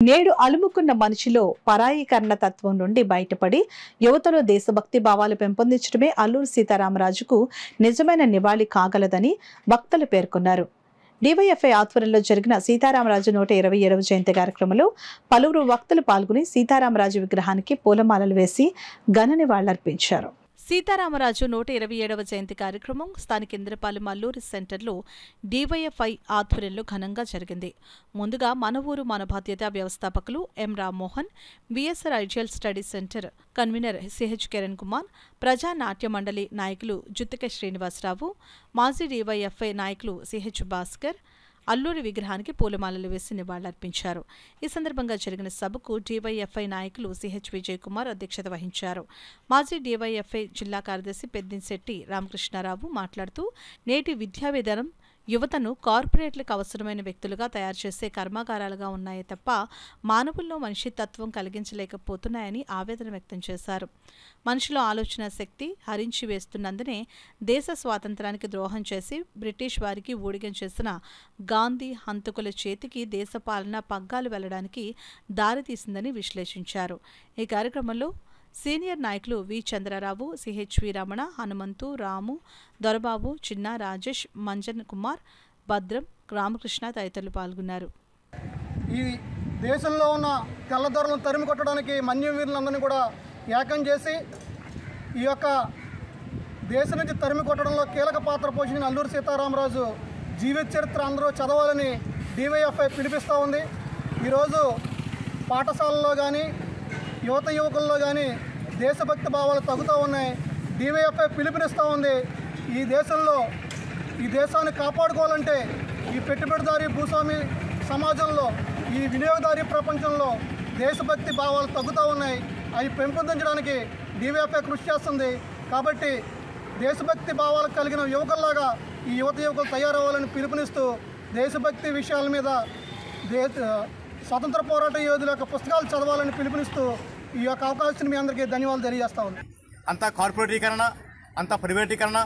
నేడు అలుముకున్న మనిషిలో పరాయీకరణ తత్వం నుండి బయటపడి యువతలో దేశభక్తి భావాలు పెంపొందించడమే అల్లూరి సీతారామరాజుకు నిజమైన నివాళి కాగలదని వక్తలు పేర్కొన్నారు. డివైఎఫ్ఐ ఆధ్వర్యంలో జరిగిన సీతారామరాజు 127వ జయంతి కార్యక్రమంలో పలువురు వక్తలు పాల్గొని సీతారామరాజు విగ్రహానికి పూలమాలలు వేసి ఘన నివాళులర్పించారు. సీతారామరాజు 127వ జయంతి కార్యక్రమం స్థానిక ఇంద్రపాలెం అల్లూరి సెంటర్లో డివైఎఫ్ఐ ఆధ్వర్యంలో ఘనంగా జరిగింది. ముందుగా మన ఊరు మన బాధ్యత వ్యవస్థాపకులు M Rammohan, BSR IGL study centre convener CH Kiran Kumar, Praja Natya మండలి నాయకులు జుత్తిక శ్రీనివాసరావు, మాజీ డివైఎఫ్ఐ నాయకులు సిహెచ్ భాస్కర్ అల్లూరి విగ్రహానికి పూలమాలలు వేసి నివాళులర్పించారు. ఈ సందర్భంగా జరిగిన సభకు డివైఎఫ్ఐ నాయకులు సిహెచ్ విజయ్ కుమార్ అధ్యక్షత వహించారు. మాజీ డివైఎఫ్ఐ జిల్లా కార్యదర్శి పెద్దింశెట్టి రామకృష్ణారావు మాట్లాడుతూ, నేటి విద్యా విధానం యువతను కార్పొరేట్లకు అవసరమైన వ్యక్తులుగా తయారు చేసే కర్మాగారాలుగా ఉన్నాయే తప్ప మానవుల్లో మనిషి తత్వం కలిగించలేకపోతున్నాయని ఆవేదన వ్యక్తం చేశారు. మనిషిలో ఆలోచన శక్తి హరించి వేస్తున్నందునే దేశ స్వాతంత్రానికి ద్రోహం చేసి బ్రిటిష్ వారికి ఊడిగం చేసిన గాంధీ హంతకుల చేతికి దేశ పాలన పగ్గాలు వెళ్లడానికి దారితీసిందని విశ్లేషించారు. ఈ కార్యక్రమంలో సీనియర్ నాయకులు వి చంద్రరావు, సిహెచ్వి రమణ, హనుమంతు, రాము, దొరబాబు, చిన్న, రాజేష్, మంజన్ కుమార్, భద్రం, రామకృష్ణ తదితరులు పాల్గొన్నారు. ఈ దేశంలో ఉన్న తెల్లదొరలను తరిమి కొట్టడానికి మన్యవీరులందరినీ కూడా ఏకం చేసి ఈ యొక్క దేశం నుంచి తరిమి కొట్టడంలో కీలక పాత్ర పోషించిన అల్లూరి సీతారామరాజు జీవిత చరిత్ర అందరూ చదవాలని డివైఎఫ్ఐ పిలిపిస్తూ ఉంది. ఈరోజు పాఠశాలలో కానీ యువత యువకుల్లో కానీ దేశభక్తి భావాలు తగ్గుతూ ఉన్నాయి. డివైఎఫ్ఐ పిలుపునిస్తూ ఉంది. ఈ దేశంలో ఈ దేశాన్ని కాపాడుకోవాలంటే ఈ పెట్టుబడిదారీ భూస్వామి సమాజంలో ఈ వినియోగదారీ ప్రపంచంలో దేశభక్తి భావాలు తగ్గుతూ ఉన్నాయి. అవి పెంపొందించడానికి డివైఎఫ్ఐ కృషి చేస్తుంది. కాబట్టి దేశభక్తి భావాలు కలిగిన యువకుల్లాగా ఈ యువత యువకులు తయారవ్వాలని పిలుపునిస్తూ దేశభక్తి విషయాల మీద స్వతంత్ర పోరాట యోధుల యొక్క పుస్తకాలు చదవాలని పిలుపునిస్తూ ఈ యొక్క అవకాశాన్ని మీ అందరికీ ధన్యవాదాలు తెలియజేస్తా ఉంది. అంతా కార్పొరేటీకరణ, అంతా ప్రైవేటీకరణ,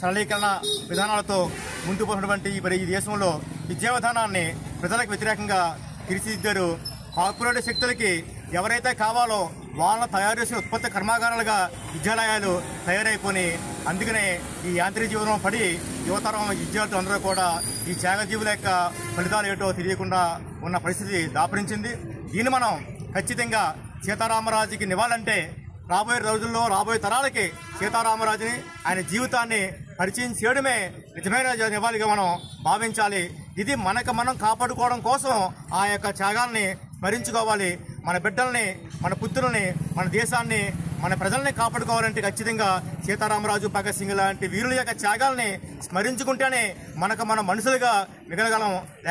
సరళీకరణ విధానాలతో ముందుకు పోయినటువంటి ఈ దేశంలో విద్యా విధానాన్ని ప్రజలకు వ్యతిరేకంగా తీర్చిదిద్దారు. కార్పొరేట్ శక్తులకి ఎవరైతే కావాలో వాళ్ళని తయారు చేసిన ఉత్పత్తి కర్మాగారాలుగా విద్యాలయాలు తయారైపోయి అందుకనే ఈ యాంత్రిక జీవనం పడి యువతరం విద్యార్థులు అందరూ కూడా ఈ త్యాగజీవుల యొక్క ఫలితాలు ఏటో తెలియకుండా ఉన్న పరిస్థితి దాపరించింది. దీన్ని మనం ఖచ్చితంగా సీతారామరాజుకి నివాళంటే రాబోయే రోజుల్లో రాబోయే తరాలకి సీతారామరాజుని ఆయన జీవితాన్ని పరిచయం చేయడమే నిజమైన నివాళిగా మనం భావించాలి. ఇది మనం కాపాడుకోవడం కోసం ఆ యొక్క త్యాగాల్ని స్మరించుకోవాలి. మన బిడ్డల్ని, మన పుత్రుల్ని, మన దేశాన్ని, మన ప్రజల్ని కాపాడుకోవాలంటే ఖచ్చితంగా సీతారామరాజు, భగత్ సింగ్ లాంటి వీరుల యొక్క త్యాగాల్ని స్మరించుకుంటేనే మనం మనుషులుగా మిగలగలం.